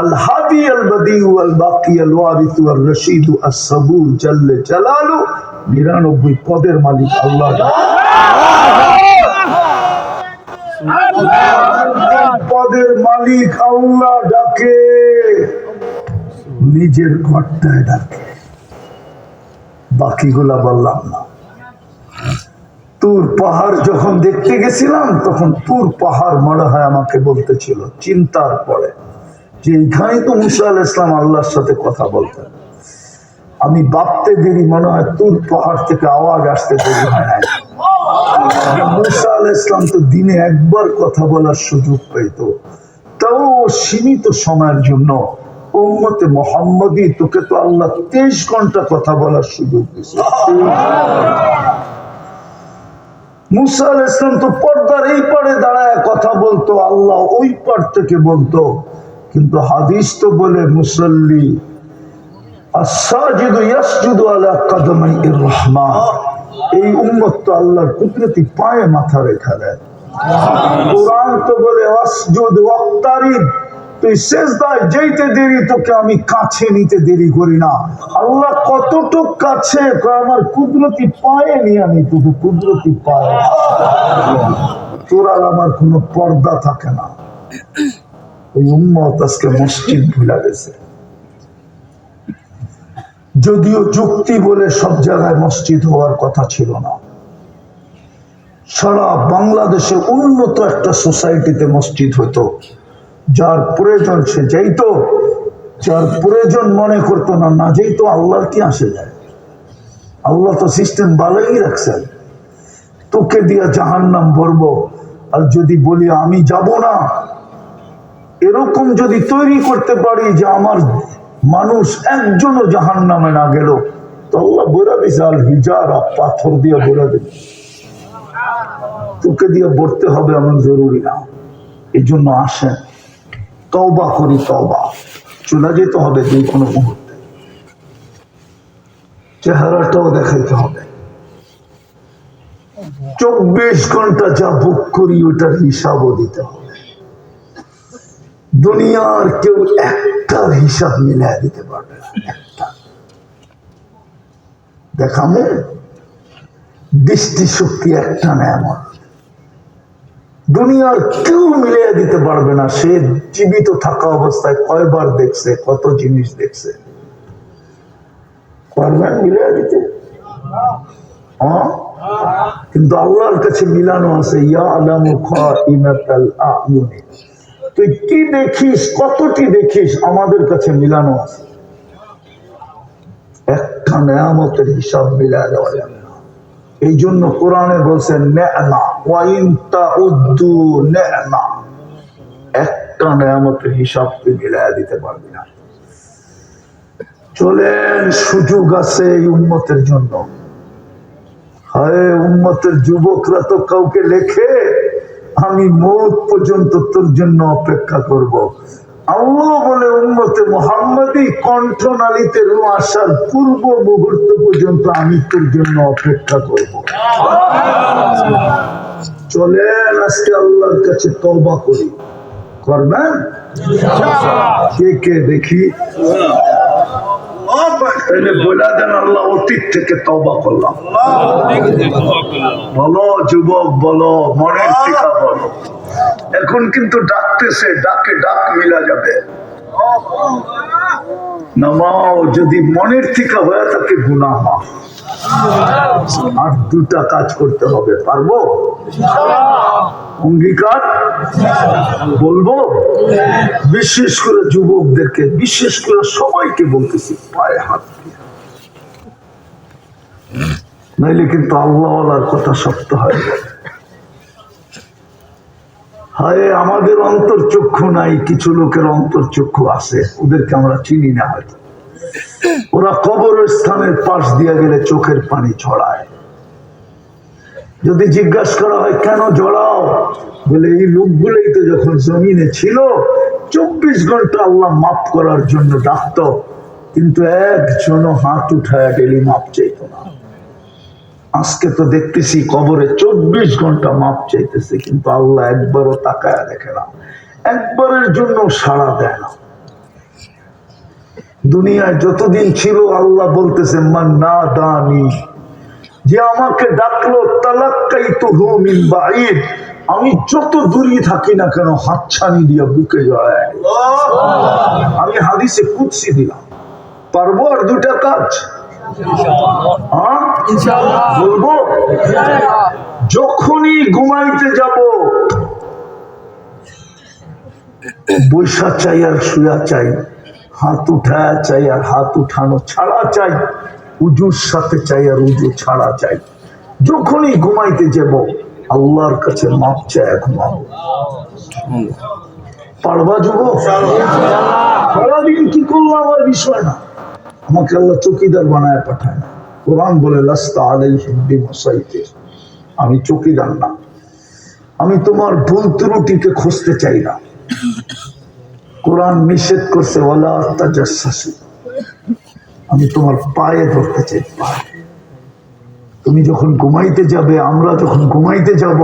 الهادي البديع والباقي الوارث والرشيد الصبور جل جلاله 99 পদের মালিক আল্লাহ। পদের মালিক আল্লাহ ডাকে, নিজের ঘরটায় ডাকে, বাকিগুলা বললাম না। তুর পাহাড় যখন দেখতে গেছিলাম, তখন তুর পাহাড় মনে হয় আমাকে বলতেছিল চিন্তার পরে যে এইখানেই তো মুসা আলাইহিস সালাম আল্লাহর সাথে কথা বলতেন। আমি ভাবতে দেরি, মনে হয় তুর পাহাড় থেকে আওয়াজ আসতে দেরি হয় না। মুসা আলাইহিস সালাম তো দিনে একবার কথা বলার সুযোগ পেত, তাও সীমিত সময়ের জন্য। উম্মতে মুহাম্মাদি তোকে তো আল্লাহ 23 ঘন্টা কথা বলার সুযোগ দিয়েছে। মুসা আলাইহিস সালাম তো পর্দার এই পারে দাঁড়ায় কথা বলতো, আল্লাহ ওই পার থেকে বলতো। কিন্তু হাদিস তো বলে মুসাল্লি আস-সাজিদু ইয়াসজুদু আলা কদমাইর রহমান। এই উম্মত তো আল্লাহর কুদরতি পায়ে মাথা রেখে দেয়। কোরআন তো বলে ওয়াসজুদ ওয়াক্তারিব, তুই সেজদায় যেতে দেরি, তোকে আমি কাছে নিতে দেরি করি না। আল্লাহ কতটুক কাছে, আমার কুদরতি পায়ে নিয়ে আমি তোকে কুদরতি পায়ে। তোর আর আমার কোনো পর্দা থাকে না, ওই উম্মত আজকে মসজিদ ভুলা গেছে। যদিও যুক্তি বলে সব জায়গায় মসজিদ হওয়ার কথা ছিল না, সারা বাংলাদেশে উন্নত একটা সোসাইটিতে মসজিদ হতো, যার প্রয়োজন সে যাইত, যার প্রয়োজন মনে করতো না, না যাইতো, আল্লাহর কি আসে যায়? আল্লাহ তো সিস্টেম ভালোই রাখছেন। তোকে দিয়া জাহান্নাম ভরবো, আর যদি বলি আমি যাব না, এরকম যদি তৈরি করতে পারি যে আমার মানুষ একজনও জাহান্নামে না গেল, তো আল্লাহ বলে দিছে আল হিজারা, পাথর দিয়ে বলে দেবে। তোকে দিয়ে ভরতে হবে এমন জরুরি না। এই জন্য আসেন, তওবা করি, তওবা চলে যেতে হবে যে কোনো মুহূর্তে, চেহারাটাও দেখাইতে হবে। 24 ঘন্টা যা বুক করি ওটার হিসাবও দিতে হবে। দুনিয়ার কেউ একটার হিসাব মিলাই দিতে পারবে না, একটা। দেখামো দৃষ্টি শক্তি একটা নেমন, দুনিয়ার কেউ মিলিয়ে দিতে পারবে না। সে জীবিত থাকা অবস্থায় কয়বার দেখছে, কত জিনিস দেখছে, পারবেন মিলিয়ে দিতে? কিন্তু আল্লাহর কাছে মিলানো আছে, ইয়ালামু খাইনাতাল আ'য়ুন। তুই কি দেখিস, কতটি দেখিস, আমাদের কাছে মিলানো আছে। একটা নেয়ামতের হিসাব মিলায় দেওয়া যাবে না। এই জন্য কোরআনে বলছেন নে'মা ওয়া ইন তাউদ্দু নে'মা, একটা নেয়ামতের হিসাব তুই মিলায় দিতে পারবি না। চলেন, সুযোগ আছে এই উম্মতের জন্য। হায় উম্মতের যুবকরা তো কাউকে লেখে, আমি মৌত পর্যন্ত তোর জন্য অপেক্ষা করব। আল্লাহ বলে উম্মতে মুহাম্মাদি কণ্ঠনালীতে রূহ আসার পূর্ব মুহূর্ত পর্যন্ত আমি তোর জন্য অপেক্ষা করব। চলেন আজকে আল্লাহর কাছে তওবা করি। করবেন কে কে দেখি? তাহলে বলে দেন, আল্লাহ অতীত থেকে তওবা করলাম। বলো যুবক, বলো, মনের থেকে বলো। এখন কিন্তু ডাকতেছে, ডাকে ডাক মিলা যাবে। নামাও যদি মনের থেকে হয়ে থাকে গুনাহ মাফ। আর দুটা কাজ করতে হবে, পারবো? অঙ্গীকার বলবো। বিশেষ করে যুবকদেরকে, বিশেষ করে সবাইকে বলতেছি, পায়ে হাত দিয়ে, নাইলে কিন্তু আল্লাহওয়ালার কথা শক্ত হয়। হায় আমাদের অন্তর্চক্ষু নাই, কিছু লোকের অন্তর্চক্ষু আছে, ওদেরকে আমরা চিনি না হয়তো। ওরা কবরের স্থানের পাশ দিয়ে গেলে চোখের পানি ছড়ায়। যদি জিজ্ঞাসা করা হয় কেন জড়াও, বলে এই লোকগুলোই তো যখন জমিনে ছিল 24 ঘন্টা আল্লাহ মাফ করার জন্য ডাকত, কিন্তু একজনও হাত উঠায় ডেলি মাপ চাইতো না। আজকে তো দেখতেছি কবরে 24 ঘন্টা মাপ চাইতেছে, কিন্তু আল্লাহ একবারও তাকায়া দেখে না, একবারের জন্য সাড়া দেয় না। দুনিয়ায় যতদিন ছিল আল্লাহ বলতেছে মান নাদানি, যে আমাকে ডাকলো, তালাক্কাইতুহু মিন বাঈদ, আমি যত দূরে থাকি না কেন হাতছানি দিয়ে বুকে জড়ায়। আমি হাদিসে কুদসি দিলাম, পারবো আর দুটা কাজ বলবো। যখনই ঘুমাইতে যাব, বৈশা চাই আর শুয়া চাই, হাত উঠায়া চাই আর হাত উঠানো ছাড়া চাই, উজুর সাথে চাই আর উজু ছাড়া চাই। যখনই ঘুমাইতে যাব আল্লাহর কাছে মাপ চাই, ঘুমাবো। পারবা যুবক? সারাদিন কি করলাম আমার বিষয় না, আমাকে আল্লাহ চৌকিদার বানায় পাঠায় না। কোরআন বলে লাস্তা আলাইহিম বিমুসাইতির, আমি চৌকিদার না, আমি তোমার ভুল ত্রুটিকে খুঁজতে চাই না। কোরআন নিষেধ করছে ওয়ালা তাজাসসু, আমি তোমার পায়ে ধরতে চাই, পায়ে। তুমি যখন ঘুমাইতে যাবে, আমরা যখন ঘুমাইতে যাব,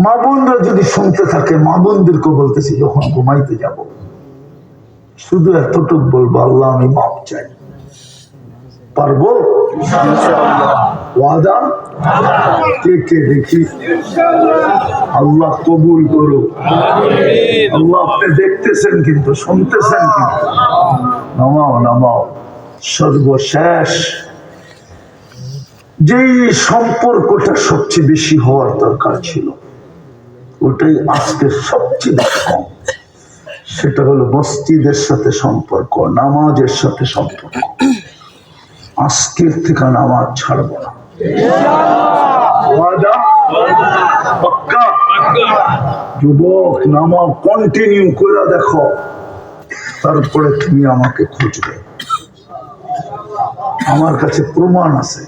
মা বোনরা যদি শুনতে থাকে, মা বোনদেরকে বলতেছি যখন ঘুমাইতে যাব শুধু এতটুকু বলবো, আল্লাহ আমি মাপ চাই, পারবো ওয়াদা কে কে দেখি আল্লাহ কবুল করো আল্লাহ আপনি দেখতেছেন কিন্তু শুনতেছেন কিন্তু নামাও নামাও সর্বশেষ যেই সম্পর্কটা সবচেয়ে বেশি হওয়ার দরকার ছিল ওটাই আজকে সবচেয়ে কম সেটা হলো মসজিদের সাথে সম্পর্ক নামাজের সাথে সম্পর্ক আজকের থেকে নামাজ ছাড়বো না ওয়াদা পাক্কা যুবক নামাজ কন্টিনিউ করে দেখো তারপরে তুমি আমাকে খুঁজবে আমার কাছে প্রমাণ আছে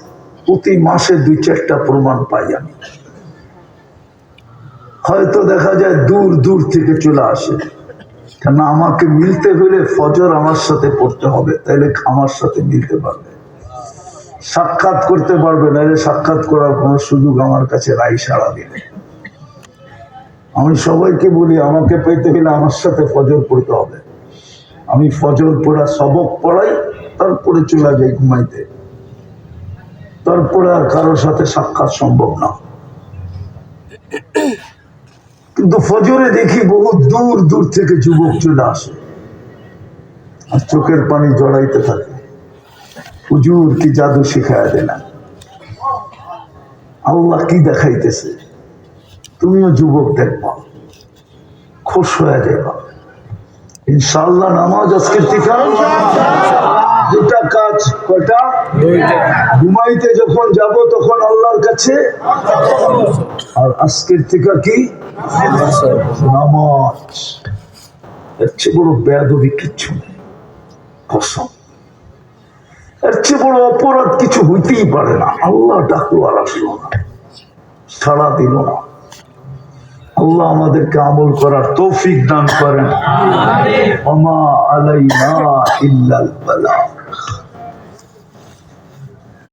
প্রতি মাসে 2-4টা প্রমাণ পাই আমি হয়তো দেখা যায় দূর দূর থেকে চলে আসে কেন আমাকে মিলতে হলে ফজর আমার সাথে পড়তে হবে তাইলে আমার সাথে মিলতে পারবে সাক্ষাৎ করতে পারবে না সাক্ষাৎ করার কোনো সুযোগ আমার কাছে নাই সারা দিনে আমি সবাইকে বলি আমাকে পেতে গেলে আমার সাথে ফজর পড়তে হবে আমি ফজর পড়া সবক পড়াই তারপরে চলে যাই ঘুমাইতে তারপরে আর কারোর সাথে সাক্ষাৎ সম্ভব না কিন্তু ফজরে দেখি বহু দূর দূর থেকে যুবক চলে আসে আর চোখের পানি জড়াইতে থাকে হুজুর কি জাদু শিখায় দেনা আল্লাহ কি দেখাইতেছে তুমিও যুবক দেখবা খুশ হয়ে যাবা ইনশাআল্লাহ নামাজ আজকের থেকে দুটা কাজ কয়টা ঘুমাইতে যখন যাব তখন আল্লাহর কাছে আর আজকের থেকে কি নামাজ এর চেয়ে বড় বেয়াদবি কিচ্ছু নেই কসম এর চেয়ে বড় অপরাধ কিছু হইতেই পারে না আল্লাহ ডাকলো আর আসলো না সাড়া দিল না আল্লাহ আমাদেরকে আমল করার তৌফিক দান করেন ওমা আলাইনা ইল্লাল বালাগ